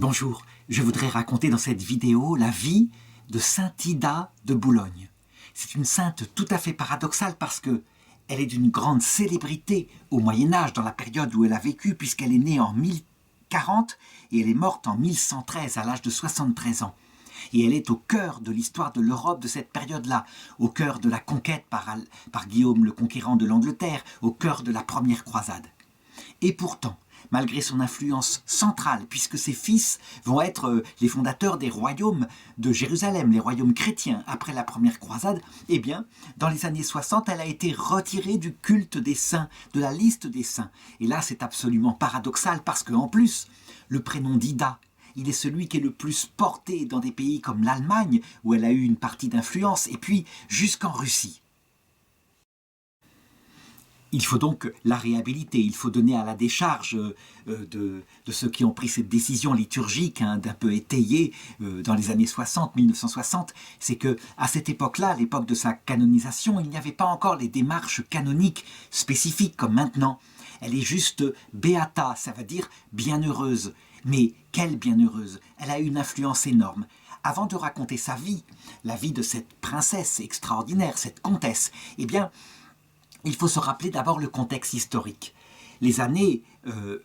Bonjour, je voudrais raconter dans cette vidéo la vie de Sainte Ida de Boulogne. C'est une sainte tout à fait paradoxale parce que elle est d'une grande célébrité au Moyen-Âge, dans la période où elle a vécu, puisqu'elle est née en 1040 et elle est morte en 1113 à l'âge de 73 ans. Et elle est au cœur de l'histoire de l'Europe de cette période-là, au cœur de la conquête par Guillaume le Conquérant de l'Angleterre, au cœur de la première croisade. Et pourtant, malgré son influence centrale, puisque ses fils vont être les fondateurs des royaumes de Jérusalem, les royaumes chrétiens, après la première croisade, eh bien, dans les années 60, elle a été retirée du culte des saints, de la liste des saints. Et là, c'est absolument paradoxal, parce qu'en plus, le prénom d'Ida, il est celui qui est le plus porté dans des pays comme l'Allemagne, où elle a eu une partie d'influence, et puis jusqu'en Russie. Il faut donc la réhabiliter, il faut donner à la décharge de ceux qui ont pris cette décision liturgique d'un peu étayée dans les années 60, 1960, c'est qu'à cette époque-là, à l'époque de sa canonisation, il n'y avait pas encore les démarches canoniques spécifiques comme maintenant. Elle est juste beata, ça veut dire bienheureuse. Mais quelle bienheureuse! Elle a eu une influence énorme. Avant de raconter sa vie, la vie de cette princesse extraordinaire, cette comtesse, eh bien, il faut se rappeler d'abord le contexte historique. Les années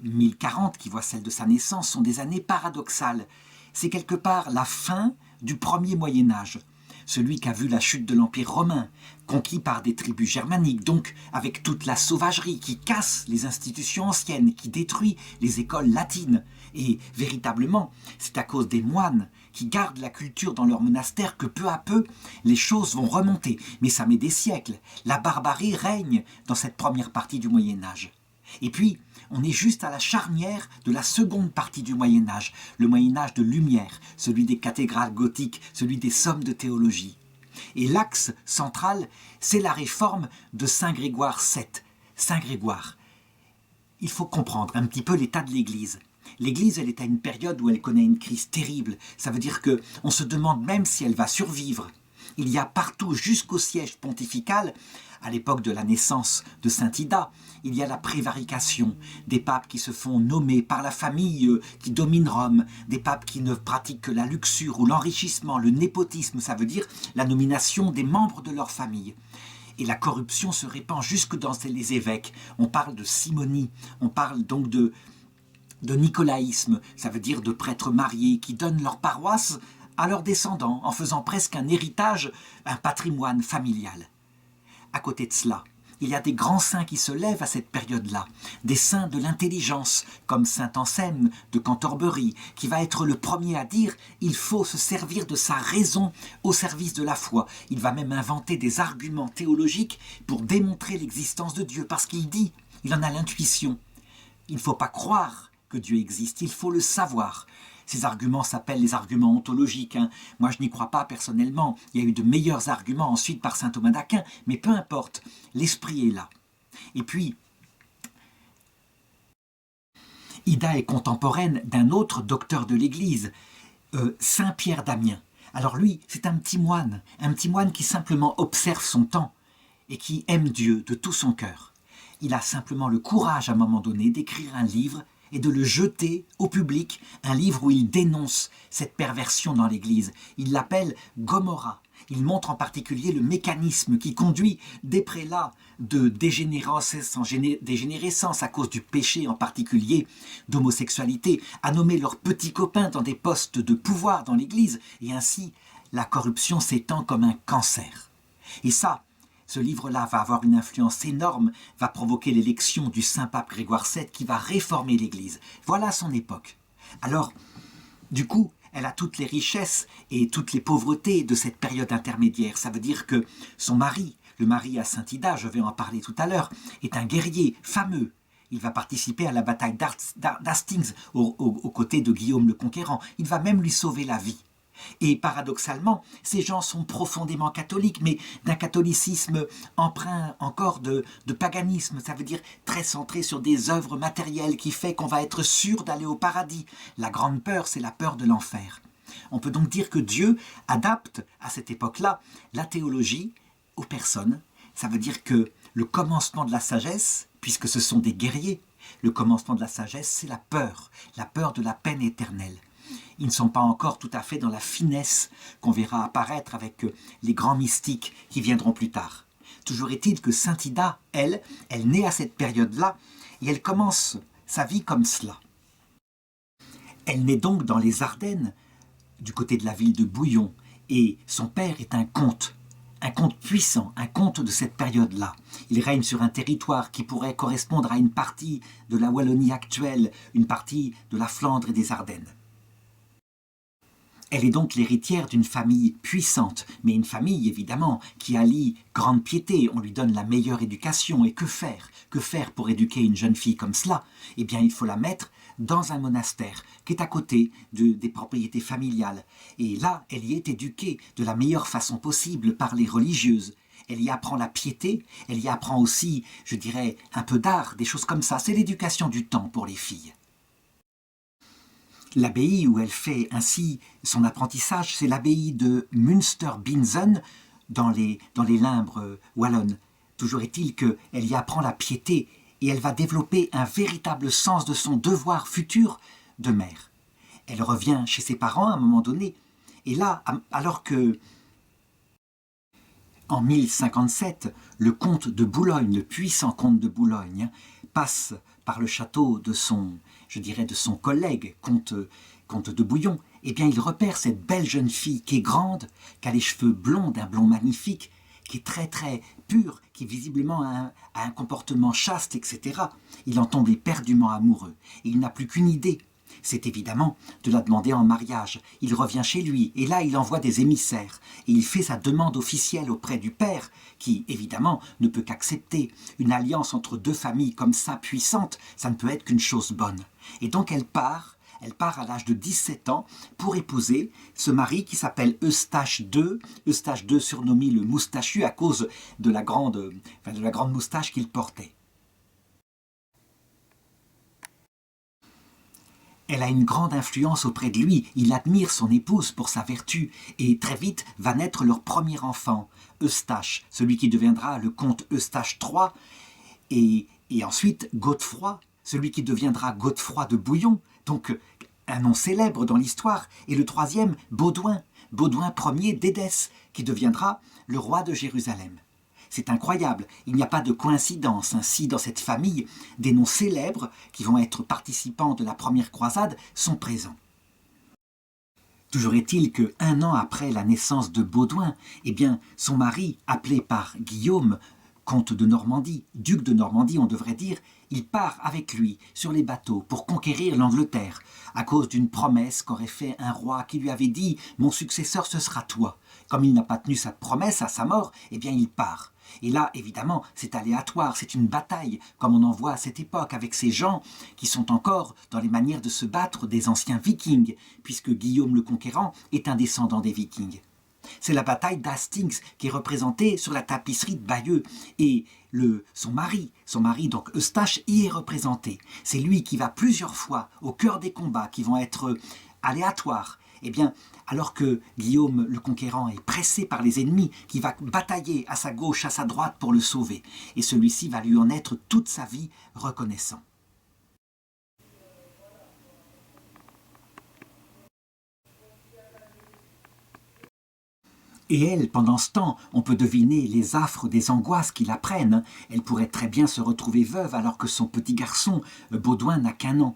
1040, qui voient celle de sa naissance, sont des années paradoxales. C'est quelque part la fin du premier Moyen-Âge, celui qui a vu la chute de l'Empire romain, conquis par des tribus germaniques, donc avec toute la sauvagerie qui casse les institutions anciennes, qui détruit les écoles latines. Et véritablement, c'est à cause des moines qui gardent la culture dans leur monastère que peu à peu, les choses vont remonter. Mais ça met des siècles. La barbarie règne dans cette première partie du Moyen-Âge. Et puis, on est juste à la charnière de la seconde partie du Moyen-Âge, le Moyen-Âge de lumière, celui des cathédrales gothiques, celui des sommes de théologie. Et l'axe central, c'est la réforme de Saint Grégoire VII. Saint Grégoire. Il faut comprendre un petit peu l'état de l'Église. L'Église, elle est à une période où elle connaît une crise terrible. Ça veut dire qu'on se demande même si elle va survivre. Il y a partout, jusqu'au siège pontifical, à l'époque de la naissance de Sainte Ida, il y a la prévarication, des papes qui se font nommer par la famille qui domine Rome, des papes qui ne pratiquent que la luxure ou l'enrichissement, le népotisme, ça veut dire la nomination des membres de leur famille. Et la corruption se répand jusque dans les évêques. On parle de simonie, on parle donc de nicolaïsme, ça veut dire de prêtres mariés qui donnent leur paroisse à leurs descendants, en faisant presque un héritage, un patrimoine familial. À côté de cela, il y a des grands saints qui se lèvent à cette période-là, des saints de l'intelligence, comme saint Anselme de Cantorbéry, qui va être le premier à dire « il faut se servir de sa raison au service de la foi ». Il va même inventer des arguments théologiques pour démontrer l'existence de Dieu, parce qu'il dit, il en a l'intuition, il ne faut pas croire que Dieu existe, il faut le savoir. Ces arguments s'appellent les arguments ontologiques. Moi, je n'y crois pas personnellement. Il y a eu de meilleurs arguments ensuite par saint Thomas d'Aquin, mais peu importe, l'esprit est là. Et puis, Ida est contemporaine d'un autre docteur de l'Église, saint Pierre d'Amiens. Alors lui, c'est un petit moine qui simplement observe son temps et qui aime Dieu de tout son cœur. Il a simplement le courage à un moment donné d'écrire un livre et de le jeter au public, un livre où il dénonce cette perversion dans l'Église. Il l'appelle Gomorrha. Il montre en particulier le mécanisme qui conduit des prélats de dégénérescence en dégénérescence à cause du péché en particulier d'homosexualité, à nommer leurs petits copains dans des postes de pouvoir dans l'Église, et ainsi la corruption s'étend comme un cancer. Et ça, ce livre-là va avoir une influence énorme, va provoquer l'élection du Saint-Pape Grégoire VII qui va réformer l'Église. Voilà son époque. Alors, du coup, elle a toutes les richesses et toutes les pauvretés de cette période intermédiaire. Ça veut dire que son mari, le mari à Sainte Ida, je vais en parler tout à l'heure, est un guerrier fameux. Il va participer à la bataille d'Hastings aux côtés de Guillaume le Conquérant. Il va même lui sauver la vie. Et paradoxalement, ces gens sont profondément catholiques, mais d'un catholicisme empreint encore de paganisme, ça veut dire très centré sur des œuvres matérielles qui fait qu'on va être sûr d'aller au paradis. La grande peur, c'est la peur de l'enfer. On peut donc dire que Dieu adapte à cette époque-là la théologie aux personnes. Ça veut dire que le commencement de la sagesse, puisque ce sont des guerriers, le commencement de la sagesse, c'est la peur de la peine éternelle. ils ne sont pas encore tout à fait dans la finesse qu'on verra apparaître avec les grands mystiques qui viendront plus tard. Toujours est-il que Sainte Ida, elle naît à cette période-là et elle commence sa vie comme cela. Elle naît donc dans les Ardennes, du côté de la ville de Bouillon, et son père est un comte puissant, un comte de cette période-là. Il règne sur un territoire qui pourrait correspondre à une partie de la Wallonie actuelle, une partie de la Flandre et des Ardennes. Elle est donc l'héritière d'une famille puissante, mais une famille évidemment qui allie grande piété, on lui donne la meilleure éducation. Et que faire? Que faire pour éduquer une jeune fille comme cela? Eh bien il faut la mettre dans un monastère qui est à côté des propriétés familiales. Et là, elle y est éduquée de la meilleure façon possible par les religieuses. Elle y apprend la piété, elle y apprend aussi, je dirais, un peu d'art, des choses comme ça. C'est l'éducation du temps pour les filles. L'abbaye où elle fait ainsi son apprentissage, c'est l'abbaye de Münster-Binzen dans les Limbres wallonnes. Toujours est-il qu'elle y apprend la piété et elle va développer un véritable sens de son devoir futur de mère. Elle revient chez ses parents à un moment donné et là, alors que en 1057, le comte de Boulogne, le puissant comte de Boulogne, passe par le château de son collègue, comte de Bouillon, eh bien il repère cette belle jeune fille qui est grande, qui a les cheveux blonds d'un blond magnifique, qui est très très pure, qui visiblement a un comportement chaste, etc. Il en tombe éperdument amoureux. Et il n'a plus qu'une idée, c'est évidemment de la demander en mariage. Il revient chez lui, et là il envoie des émissaires. Et il fait sa demande officielle auprès du père, qui évidemment ne peut qu'accepter. Une alliance entre deux familles comme ça, puissante, ça ne peut être qu'une chose bonne. Et donc elle part à l'âge de 17 ans pour épouser ce mari qui s'appelle Eustache II. Eustache II surnommé le moustachu à cause de la grande moustache qu'il portait. Elle a une grande influence auprès de lui, il admire son épouse pour sa vertu, et très vite va naître leur premier enfant, Eustache, celui qui deviendra le comte Eustache III, et ensuite Godefroy, celui qui deviendra Godefroy de Bouillon, donc un nom célèbre dans l'histoire, et le troisième, Baudouin Ier d'Édesse, qui deviendra le roi de Jérusalem. C'est incroyable, il n'y a pas de coïncidence ainsi dans cette famille, des noms célèbres qui vont être participants de la première croisade sont présents. Toujours est-il qu'un an après la naissance de Baudouin, eh bien, son mari, appelé par Guillaume, comte de Normandie, duc de Normandie on devrait dire, il part avec lui sur les bateaux pour conquérir l'Angleterre, à cause d'une promesse qu'aurait fait un roi qui lui avait dit « Mon successeur, ce sera toi ». Comme il n'a pas tenu sa promesse à sa mort, eh bien il part. Et là, évidemment, c'est aléatoire, c'est une bataille, comme on en voit à cette époque, avec ces gens qui sont encore dans les manières de se battre des anciens vikings, puisque Guillaume le Conquérant est un descendant des vikings. C'est la bataille d'Hastings qui est représentée sur la tapisserie de Bayeux, et son mari, donc Eustache, y est représenté. C'est lui qui va plusieurs fois au cœur des combats qui vont être aléatoires. Eh bien, alors que Guillaume le Conquérant est pressé par les ennemis, qui va batailler à sa gauche, à sa droite pour le sauver. Et celui-ci va lui en être toute sa vie reconnaissant. Et elle, pendant ce temps, on peut deviner les affres des angoisses qui la prennent. Elle pourrait très bien se retrouver veuve alors que son petit garçon, Baudouin, n'a qu'un an.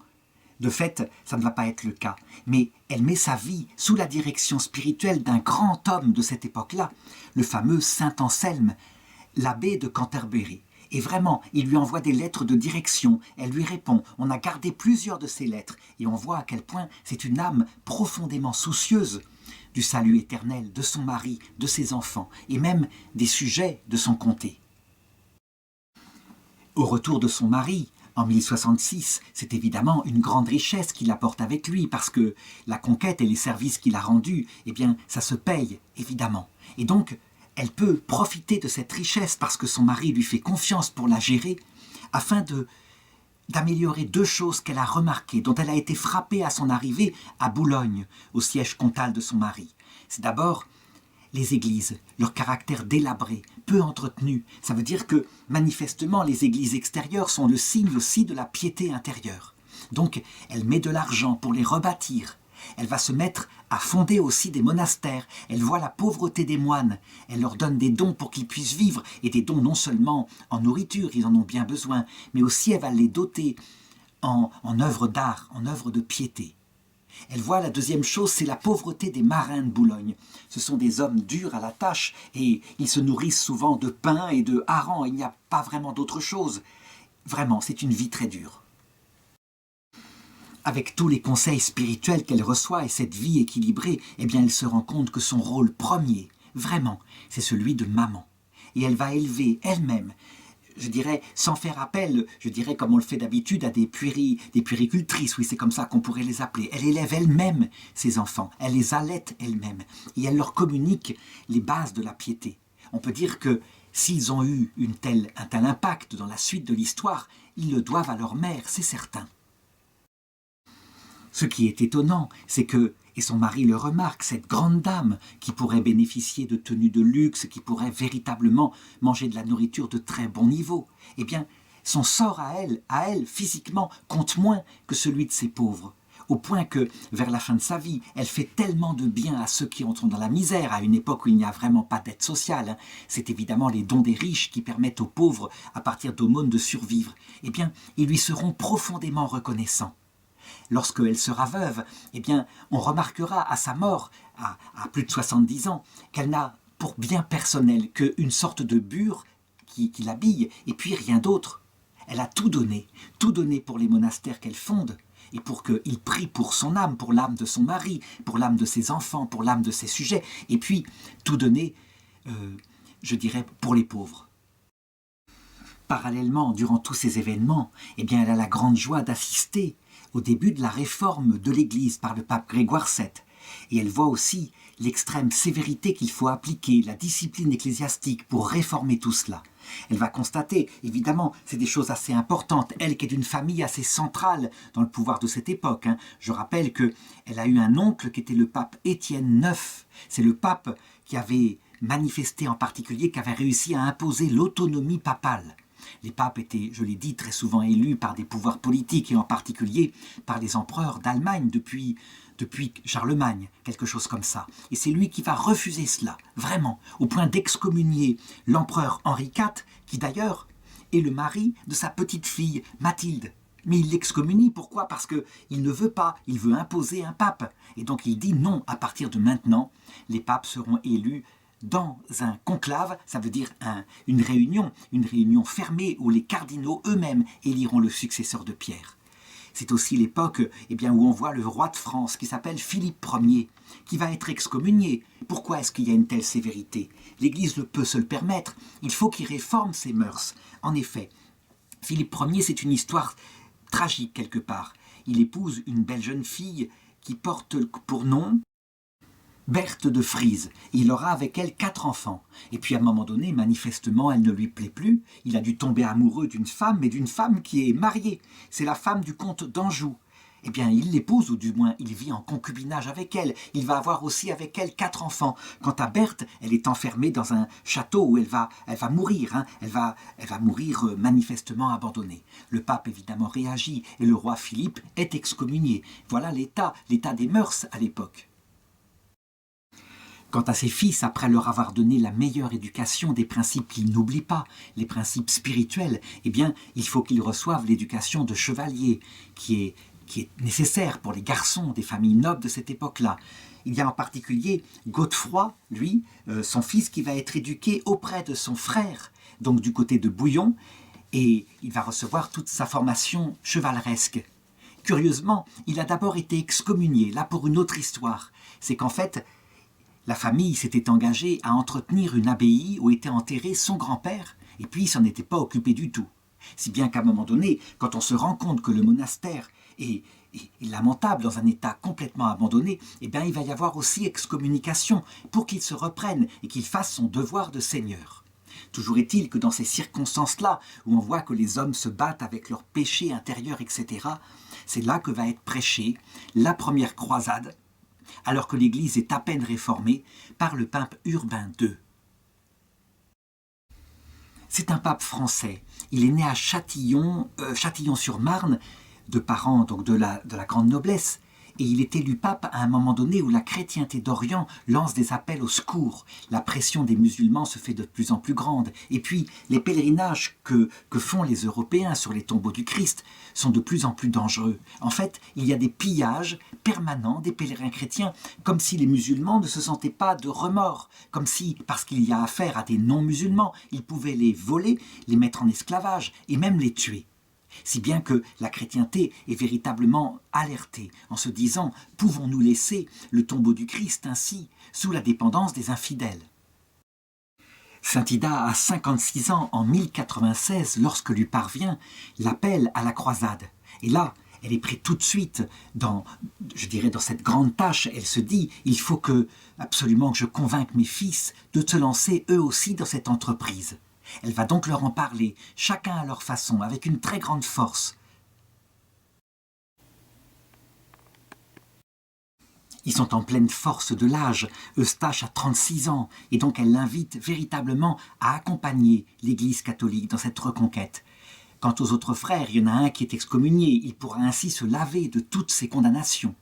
De fait, ça ne va pas être le cas, mais elle met sa vie sous la direction spirituelle d'un grand homme de cette époque-là, le fameux Saint Anselme, l'abbé de Canterbury. Et vraiment, il lui envoie des lettres de direction, elle lui répond, on a gardé plusieurs de ces lettres, et on voit à quel point c'est une âme profondément soucieuse du salut éternel, de son mari, de ses enfants, et même des sujets de son comté. Au retour de son mari, en 1066, c'est évidemment une grande richesse qu'il apporte avec lui, parce que la conquête et les services qu'il a rendus, eh bien, ça se paye, évidemment. Et donc, elle peut profiter de cette richesse parce que son mari lui fait confiance pour la gérer, afin d'améliorer deux choses qu'elle a remarquées, dont elle a été frappée à son arrivée à Boulogne, au siège comtal de son mari. C'est d'abord les églises, leur caractère délabré, peu entretenu. Ça veut dire que, manifestement, les églises extérieures sont le signe aussi de la piété intérieure. Donc, elle met de l'argent pour les rebâtir. Elle va se mettre à fonder aussi des monastères. Elle voit la pauvreté des moines. Elle leur donne des dons pour qu'ils puissent vivre, et des dons non seulement en nourriture, ils en ont bien besoin, mais aussi elle va les doter en œuvres d'art, en œuvres de piété. Elle voit la deuxième chose, c'est la pauvreté des marins de Boulogne. Ce sont des hommes durs à la tâche et ils se nourrissent souvent de pain et de harengs. Il n'y a pas vraiment d'autre chose. Vraiment, c'est une vie très dure. Avec tous les conseils spirituels qu'elle reçoit et cette vie équilibrée, eh bien elle se rend compte que son rôle premier, vraiment, c'est celui de maman. Et elle va élever elle-même, je dirais, sans faire appel, je dirais comme on le fait d'habitude, à des puéricultrices, oui, c'est comme ça qu'on pourrait les appeler. Elle élève elle-même ses enfants, elle les allaite elle-même, et elle leur communique les bases de la piété. On peut dire que s'ils ont eu un tel impact dans la suite de l'histoire, ils le doivent à leur mère, c'est certain. Ce qui est étonnant, c'est que, et son mari le remarque, cette grande dame qui pourrait bénéficier de tenues de luxe, qui pourrait véritablement manger de la nourriture de très bon niveau, eh bien, son sort à elle, physiquement, compte moins que celui de ses pauvres. Au point que, vers la fin de sa vie, elle fait tellement de bien à ceux qui entrent dans la misère, à une époque où il n'y a vraiment pas d'aide sociale. C'est évidemment les dons des riches qui permettent aux pauvres, à partir d'aumônes, de survivre. Eh bien, ils lui seront profondément reconnaissants. Lorsqu'elle sera veuve, eh bien, on remarquera à sa mort, à plus de 70 ans, qu'elle n'a pour bien personnel qu'une sorte de bure qui l'habille, et puis rien d'autre. Elle a tout donné pour les monastères qu'elle fonde, et pour qu'il prie pour son âme, pour l'âme de son mari, pour l'âme de ses enfants, pour l'âme de ses sujets, et puis tout donné, je dirais, pour les pauvres. Parallèlement, durant tous ces événements, eh bien, elle a la grande joie d'assister au début de la réforme de l'Église par le pape Grégoire VII. Et elle voit aussi l'extrême sévérité qu'il faut appliquer, la discipline ecclésiastique pour réformer tout cela. Elle va constater, évidemment, c'est des choses assez importantes, elle qui est d'une famille assez centrale dans le pouvoir de cette époque. Je rappelle qu'elle a eu un oncle qui était le pape Étienne IX. C'est le pape qui avait manifesté en particulier, qui avait réussi à imposer l'autonomie papale. Les papes étaient, je l'ai dit, très souvent élus par des pouvoirs politiques et en particulier par les empereurs d'Allemagne depuis Charlemagne, quelque chose comme ça. Et c'est lui qui va refuser cela, vraiment, au point d'excommunier l'empereur Henri IV, qui d'ailleurs est le mari de sa petite-fille Mathilde. Mais il l'excommunie, pourquoi? Parce qu'il ne veut pas, il veut imposer un pape. Et donc il dit non, à partir de maintenant, les papes seront élus dans un conclave, ça veut dire une réunion fermée où les cardinaux eux-mêmes éliront le successeur de Pierre. C'est aussi l'époque où on voit le roi de France qui s'appelle Philippe Ier, qui va être excommunié. Pourquoi est-ce qu'il y a une telle sévérité? L'Église peut se le permettre, il faut qu'il réforme ses mœurs. En effet, Philippe Ier, c'est une histoire tragique quelque part. Il épouse une belle jeune fille qui porte pour nom Berthe de Frise. Il aura avec elle 4 enfants. Et puis à un moment donné, manifestement, elle ne lui plaît plus. Il a dû tomber amoureux d'une femme, mais d'une femme qui est mariée. C'est la femme du comte d'Anjou. Eh bien, il l'épouse, ou du moins, il vit en concubinage avec elle. Il va avoir aussi avec elle 4 enfants. Quant à Berthe, elle est enfermée dans un château où elle va mourir. Elle va mourir manifestement abandonnée. Le pape, évidemment, réagit et le roi Philippe est excommunié. Voilà l'état des mœurs à l'époque. Quant à ses fils, après leur avoir donné la meilleure éducation des principes qu'ils n'oublient pas, les principes spirituels, eh bien, il faut qu'ils reçoivent l'éducation de chevalier, qui est nécessaire pour les garçons des familles nobles de cette époque-là. Il y a en particulier Godefroy, lui, son fils, qui va être éduqué auprès de son frère, donc du côté de Bouillon, et il va recevoir toute sa formation chevaleresque. Curieusement, il a d'abord été excommunié, là pour une autre histoire. C'est qu'en fait, la famille s'était engagée à entretenir une abbaye où était enterré son grand-père, et puis il s'en était pas occupé du tout. Si bien qu'à un moment donné, quand on se rend compte que le monastère est lamentable, dans un état complètement abandonné, eh bien il va y avoir aussi excommunication pour qu'il se reprenne et qu'il fasse son devoir de seigneur. Toujours est-il que dans ces circonstances-là, où on voit que les hommes se battent avec leurs péchés intérieurs, etc., c'est là que va être prêchée la première croisade, alors que l'Église est à peine réformée par le pape Urbain II. C'est un pape français. Il est né à Châtillon-sur-Marne, de parents donc de la grande noblesse. et il est élu pape à un moment donné où la chrétienté d'Orient lance des appels au secours. La pression des musulmans se fait de plus en plus grande. Et puis, les pèlerinages que font les Européens sur les tombeaux du Christ sont de plus en plus dangereux. En fait, il y a des pillages permanents des pèlerins chrétiens, comme si les musulmans ne se sentaient pas de remords, comme si, parce qu'il y a affaire à des non-musulmans, ils pouvaient les voler, les mettre en esclavage et même les tuer. Si bien que la chrétienté est véritablement alertée en se disant « Pouvons-nous laisser le tombeau du Christ ainsi, sous la dépendance des infidèles ?» Saint Ida a 56 ans en 1096 lorsque lui parvient l'appel à la croisade. Et là, elle est prise tout de suite dans cette grande tâche. Elle se dit « Il faut absolument que je convainque mes fils de se lancer eux aussi dans cette entreprise. » Elle va donc leur en parler, chacun à leur façon, avec une très grande force. Ils sont en pleine force de l'âge. Eustache a 36 ans, et donc elle l'invite véritablement à accompagner l'Église catholique dans cette reconquête. Quant aux autres frères, il y en a un qui est excommunié, il pourra ainsi se laver de toutes ses condamnations.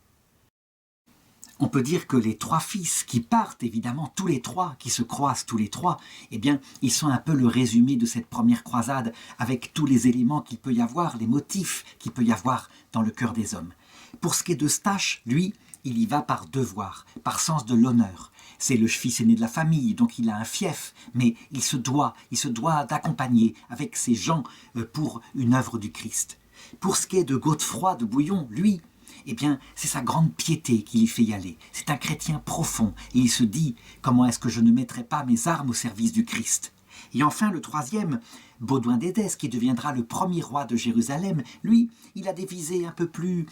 On peut dire que les trois fils qui partent, évidemment, tous les trois, qui se croisent tous les trois, eh bien, ils sont un peu le résumé de cette première croisade, avec tous les éléments qu'il peut y avoir, les motifs qu'il peut y avoir dans le cœur des hommes. Pour ce qui est d'Eustache, lui, il y va par devoir, par sens de l'honneur. C'est le fils aîné de la famille, donc il a un fief, mais il se doit d'accompagner avec ses gens pour une œuvre du Christ. Pour ce qui est de Godefroy de Bouillon, lui, eh bien, c'est sa grande piété qui l'y fait y aller. C'est un chrétien profond, et il se dit « Comment est-ce que je ne mettrai pas mes armes au service du Christ ?» Et enfin, le troisième, Baudouin d'Édesse, qui deviendra le premier roi de Jérusalem, lui, il a des visées un peu plus,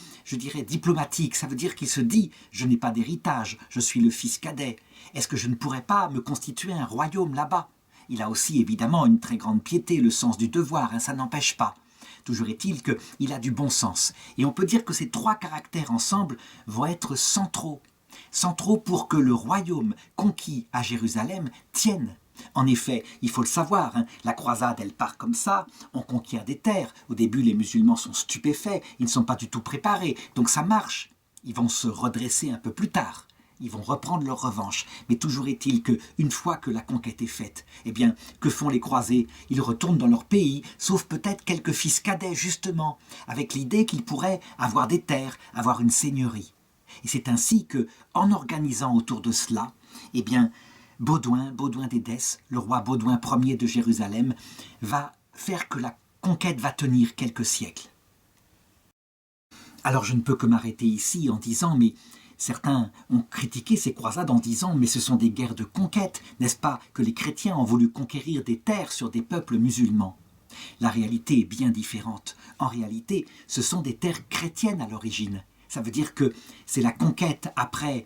diplomatiques. Ça veut dire qu'il se dit « Je n'ai pas d'héritage, je suis le fils cadet. Est-ce que je ne pourrais pas me constituer un royaume là-bas ?» Il a aussi évidemment une très grande piété, le sens du devoir, ça n'empêche pas. Toujours est-il qu'il a du bon sens. Et on peut dire que ces trois caractères ensemble vont être centraux. Centraux pour que le royaume conquis à Jérusalem tienne. En effet, il faut le savoir, la croisade, elle part comme ça, on conquiert des terres. Au début, les musulmans sont stupéfaits, ils ne sont pas du tout préparés, donc ça marche. Ils vont se redresser un peu plus tard. Ils vont reprendre leur revanche. Mais toujours est-il qu'une fois que la conquête est faite, eh bien, que font les croisés? Ils retournent dans leur pays, sauf peut-être quelques fils cadets, justement, avec l'idée qu'ils pourraient avoir des terres, avoir une seigneurie. Et c'est ainsi que, en organisant autour de cela, eh bien, Baudouin d'Édesse, le roi Baudouin Ier de Jérusalem, va faire que la conquête va tenir quelques siècles. Alors je ne peux que m'arrêter ici en disant, mais certains ont critiqué ces croisades en disant « mais ce sont des guerres de conquête, n'est-ce pas que les chrétiens ont voulu conquérir des terres sur des peuples musulmans ?» La réalité est bien différente. En réalité, ce sont des terres chrétiennes à l'origine. Ça veut dire que c'est la conquête après,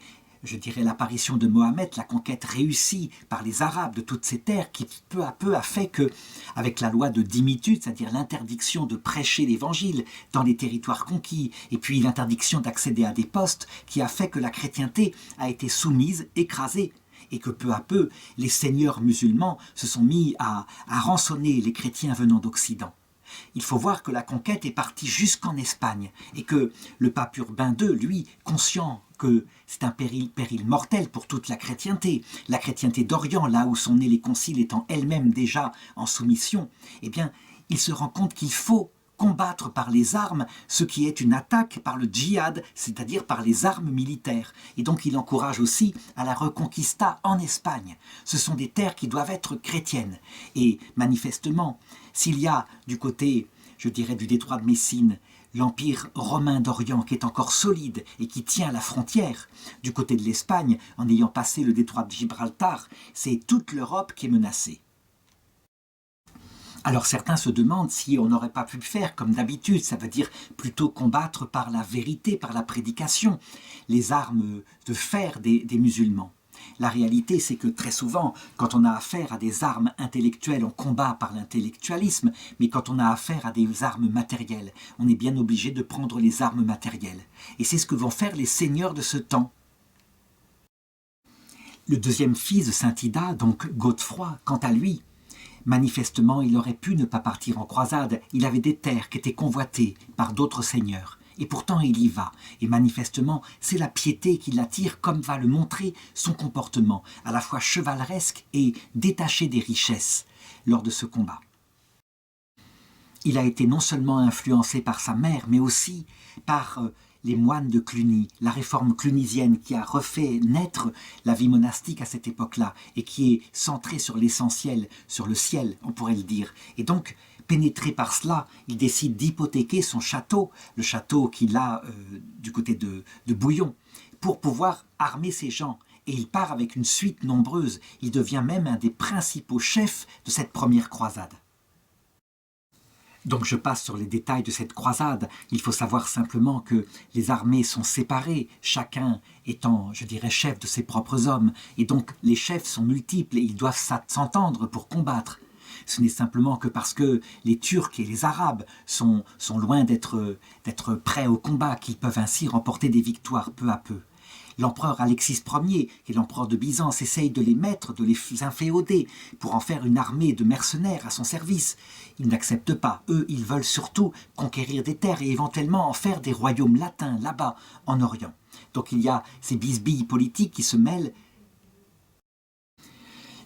l'apparition de Mohammed, la conquête réussie par les Arabes de toutes ces terres qui peu à peu a fait que, avec la loi de dimitude, c'est-à-dire l'interdiction de prêcher l'évangile dans les territoires conquis, et puis l'interdiction d'accéder à des postes, qui a fait que la chrétienté a été soumise, écrasée, et que peu à peu, les seigneurs musulmans se sont mis à rançonner les chrétiens venant d'Occident. Il faut voir que la conquête est partie jusqu'en Espagne, et que le pape Urbain II, lui, conscient que c'est un péril mortel pour toute la chrétienté d'Orient, là où sont nés les conciles étant elles-mêmes déjà en soumission, eh bien, il se rend compte qu'il faut combattre par les armes ce qui est une attaque par le djihad, c'est-à-dire par les armes militaires. Et donc il encourage aussi à la reconquista en Espagne. Ce sont des terres qui doivent être chrétiennes. Et manifestement, s'il y a du côté, du détroit de Messine, l'Empire romain d'Orient qui est encore solide et qui tient la frontière, du côté de l'Espagne, en ayant passé le détroit de Gibraltar, c'est toute l'Europe qui est menacée. Alors certains se demandent si on n'aurait pas pu faire comme d'habitude, ça veut dire plutôt combattre par la vérité, par la prédication, les armes de fer des musulmans. La réalité, c'est que très souvent, quand on a affaire à des armes intellectuelles, on combat par l'intellectualisme, mais quand on a affaire à des armes matérielles, on est bien obligé de prendre les armes matérielles. Et c'est ce que vont faire les seigneurs de ce temps. Le deuxième fils de Saint Ida, donc Godefroy, quant à lui, manifestement, il aurait pu ne pas partir en croisade. Il avait des terres qui étaient convoitées par d'autres seigneurs. Et pourtant il y va. Et manifestement, c'est la piété qui l'attire, comme va le montrer son comportement, à la fois chevaleresque et détaché des richesses lors de ce combat. Il a été non seulement influencé par sa mère, mais aussi par les moines de Cluny, la réforme clunisienne qui a refait naître la vie monastique à cette époque-là et qui est centrée sur l'essentiel, sur le ciel, on pourrait le dire. Et donc, pénétré par cela, il décide d'hypothéquer son château, le château qu'il a du côté de Bouillon, pour pouvoir armer ses gens. Et il part avec une suite nombreuse. Il devient même un des principaux chefs de cette première croisade. Donc je passe sur les détails de cette croisade. Il faut savoir simplement que les armées sont séparées, chacun étant, je dirais, chef de ses propres hommes. Et donc les chefs sont multiples et ils doivent s'entendre pour combattre. Ce n'est simplement que parce que les Turcs et les Arabes sont loin d'être prêts au combat qu'ils peuvent ainsi remporter des victoires peu à peu. L'empereur Alexis Ier, qui est l'empereur de Byzance, essaye de les mettre, de les inféoder, pour en faire une armée de mercenaires à son service. Ils n'acceptent pas. Eux, ils veulent surtout conquérir des terres et éventuellement en faire des royaumes latins, là-bas, en Orient. Donc il y a ces bisbilles politiques qui se mêlent.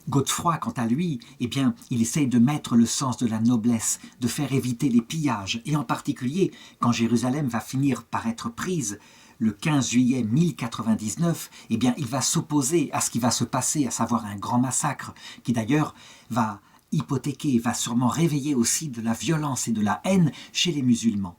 Godefroy, quant à lui, eh bien, il essaye de mettre le sens de la noblesse, de faire éviter les pillages, et en particulier, quand Jérusalem va finir par être prise, le 15 juillet 1099, eh bien, il va s'opposer à ce qui va se passer, à savoir un grand massacre, qui d'ailleurs va hypothéquer, va sûrement réveiller aussi de la violence et de la haine chez les musulmans.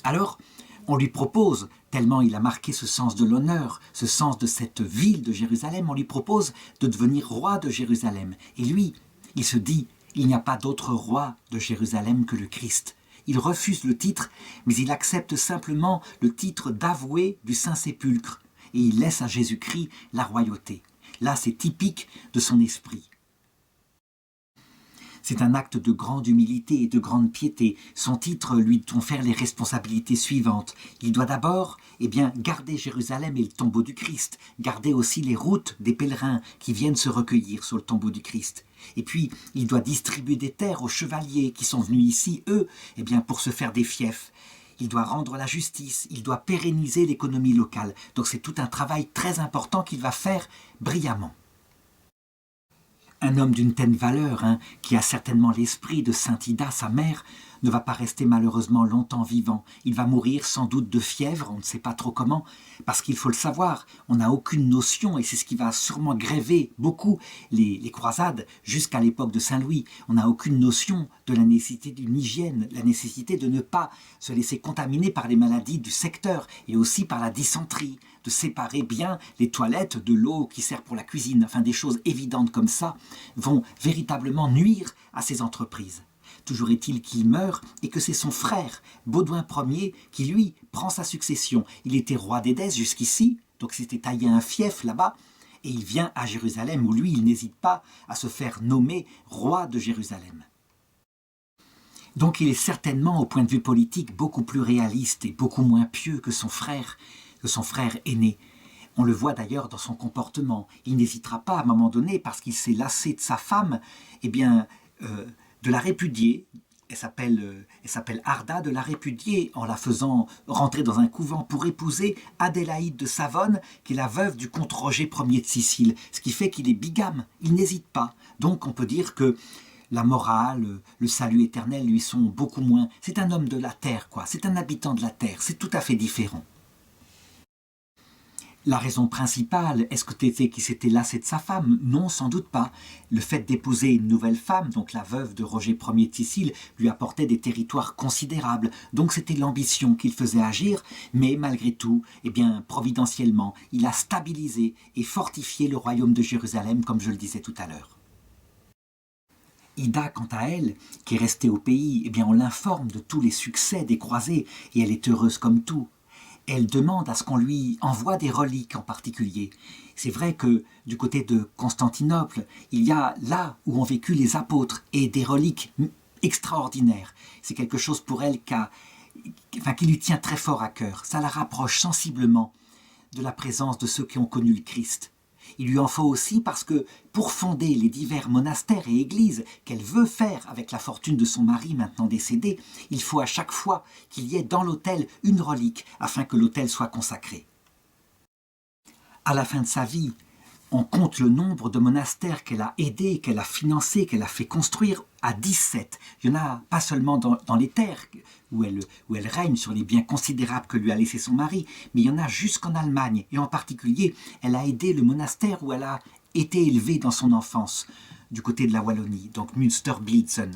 Alors, on lui propose, tellement il a marqué ce sens de l'honneur, ce sens de cette ville de Jérusalem, on lui propose de devenir roi de Jérusalem. Et lui, il se dit, il n'y a pas d'autre roi de Jérusalem que le Christ. Il refuse le titre, mais il accepte simplement le titre d'avoué du Saint-Sépulcre et il laisse à Jésus-Christ la royauté. Là, c'est typique de son esprit. C'est un acte de grande humilité et de grande piété. Son titre lui confère les responsabilités suivantes. Il doit d'abord garder Jérusalem et le tombeau du Christ, garder aussi les routes des pèlerins qui viennent se recueillir sur le tombeau du Christ. Et puis, il doit distribuer des terres aux chevaliers qui sont venus ici, eux, pour se faire des fiefs. Il doit rendre la justice, il doit pérenniser l'économie locale. Donc c'est tout un travail très important qu'il va faire brillamment. Un homme d'une telle valeur, qui a certainement l'esprit de Sainte Ida, sa mère, ne va pas rester malheureusement longtemps vivant. Il va mourir sans doute de fièvre, on ne sait pas trop comment, parce qu'il faut le savoir, on n'a aucune notion, et c'est ce qui va sûrement gréver beaucoup les croisades jusqu'à l'époque de Saint-Louis. On n'a aucune notion de la nécessité d'une hygiène, la nécessité de ne pas se laisser contaminer par les maladies du secteur, et aussi par la dysenterie, de séparer bien les toilettes de l'eau qui sert pour la cuisine. Enfin, des choses évidentes comme ça vont véritablement nuire à ces entreprises. Toujours est-il qu'il meurt et que c'est son frère, Baudouin Ier, qui lui prend sa succession. Il était roi d'Édesse jusqu'ici, donc s'était taillé un fief là-bas, et il vient à Jérusalem où lui, il n'hésite pas à se faire nommer roi de Jérusalem. Donc il est certainement, au point de vue politique, beaucoup plus réaliste et beaucoup moins pieux que son frère aîné. On le voit d'ailleurs dans son comportement. Il n'hésitera pas à un moment donné, parce qu'il s'est lassé de sa femme, de la répudier. Elle s'appelle Arda, de la répudier en la faisant rentrer dans un couvent pour épouser Adélaïde de Savone, qui est la veuve du comte Roger Ier de Sicile. Ce qui fait qu'il est bigame, il n'hésite pas. Donc on peut dire que la morale, le salut éternel lui sont beaucoup moins. C'est un homme de la terre, quoi. C'est un habitant de la terre, c'est tout à fait différent. La raison principale, est-ce que c'était qu'il s'était lassé de sa femme? Non, sans doute pas. Le fait d'épouser une nouvelle femme, donc la veuve de Roger Ier de Sicile, lui apportait des territoires considérables. Donc c'était l'ambition qu'il faisait agir, mais malgré tout, providentiellement, il a stabilisé et fortifié le royaume de Jérusalem, comme je le disais tout à l'heure. Ida, quant à elle, qui est restée au pays, on l'informe de tous les succès des croisés, et elle est heureuse comme tout. Elle demande à ce qu'on lui envoie des reliques en particulier. C'est vrai que du côté de Constantinople, il y a là où ont vécu les apôtres et des reliques extraordinaires. C'est quelque chose pour elle qui lui tient très fort à cœur. Ça la rapproche sensiblement de la présence de ceux qui ont connu le Christ. Il lui en faut aussi parce que, pour fonder les divers monastères et églises qu'elle veut faire avec la fortune de son mari maintenant décédé, il faut à chaque fois qu'il y ait dans l'autel une relique afin que l'autel soit consacré. À la fin de sa vie, on compte le nombre de monastères qu'elle a aidés, qu'elle a financés, qu'elle a fait construire à 17. Il y en a pas seulement dans les terres où elle règne sur les biens considérables que lui a laissé son mari, mais il y en a jusqu'en Allemagne. Et en particulier, elle a aidé le monastère où elle a été élevée dans son enfance, du côté de la Wallonie, donc Münster-Blitzen.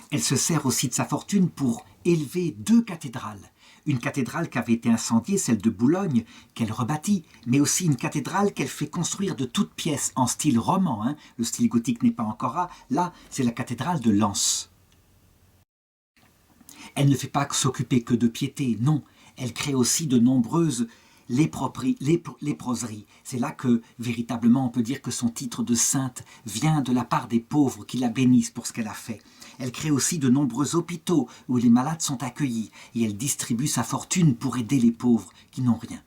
Elle se sert aussi de sa fortune pour élever 2 cathédrales. Une cathédrale qui avait été incendiée, celle de Boulogne, qu'elle rebâtit, mais aussi une cathédrale qu'elle fait construire de toutes pièces en style roman. Le style gothique n'est pas encore là, c'est la cathédrale de Lens. Elle ne fait pas s'occuper que de piété, non, elle crée aussi de nombreuses léproseries. C'est là que, véritablement, on peut dire que son titre de sainte vient de la part des pauvres qui la bénissent pour ce qu'elle a fait. Elle crée aussi de nombreux hôpitaux où les malades sont accueillis et elle distribue sa fortune pour aider les pauvres qui n'ont rien.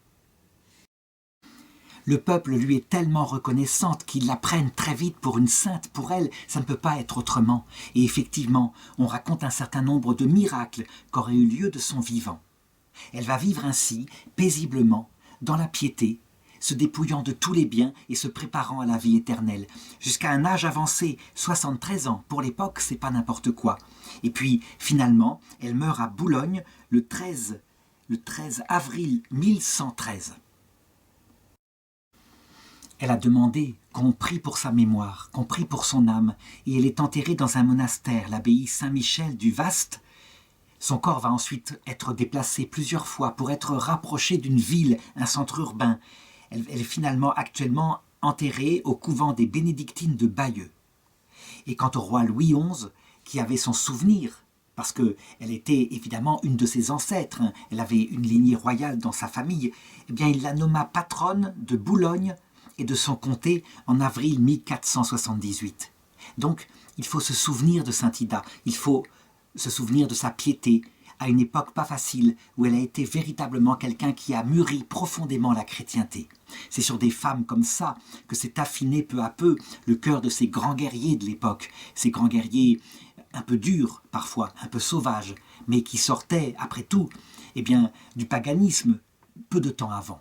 Le peuple lui est tellement reconnaissante qu'ils la prennent très vite pour une sainte. Pour elle, ça ne peut pas être autrement. Et effectivement, on raconte un certain nombre de miracles qui auraient eu lieu de son vivant. Elle va vivre ainsi, paisiblement, dans la piété, se dépouillant de tous les biens et se préparant à la vie éternelle. Jusqu'à un âge avancé, 73 ans, pour l'époque, c'est pas n'importe quoi. Et puis, finalement, elle meurt à Boulogne le 13 avril 1113. Elle a demandé qu'on prie pour sa mémoire, qu'on prie pour son âme, et elle est enterrée dans un monastère, l'abbaye Saint-Michel du Vaste. Son corps va ensuite être déplacé plusieurs fois pour être rapproché d'une ville, un centre urbain. Elle est finalement actuellement enterrée au couvent des Bénédictines de Bayeux. Et quant au roi Louis XI, qui avait son souvenir, parce qu'elle était évidemment une de ses ancêtres, elle avait une lignée royale dans sa famille, eh bien il la nomma patronne de Boulogne et de son comté en avril 1478. Donc, il faut se souvenir de Sainte Ida, il faut se souvenir de sa piété, à une époque pas facile, où elle a été véritablement quelqu'un qui a mûri profondément la chrétienté. C'est sur des femmes comme ça que s'est affiné peu à peu le cœur de ces grands guerriers de l'époque, ces grands guerriers un peu durs parfois, un peu sauvages, mais qui sortaient, après tout, du paganisme peu de temps avant.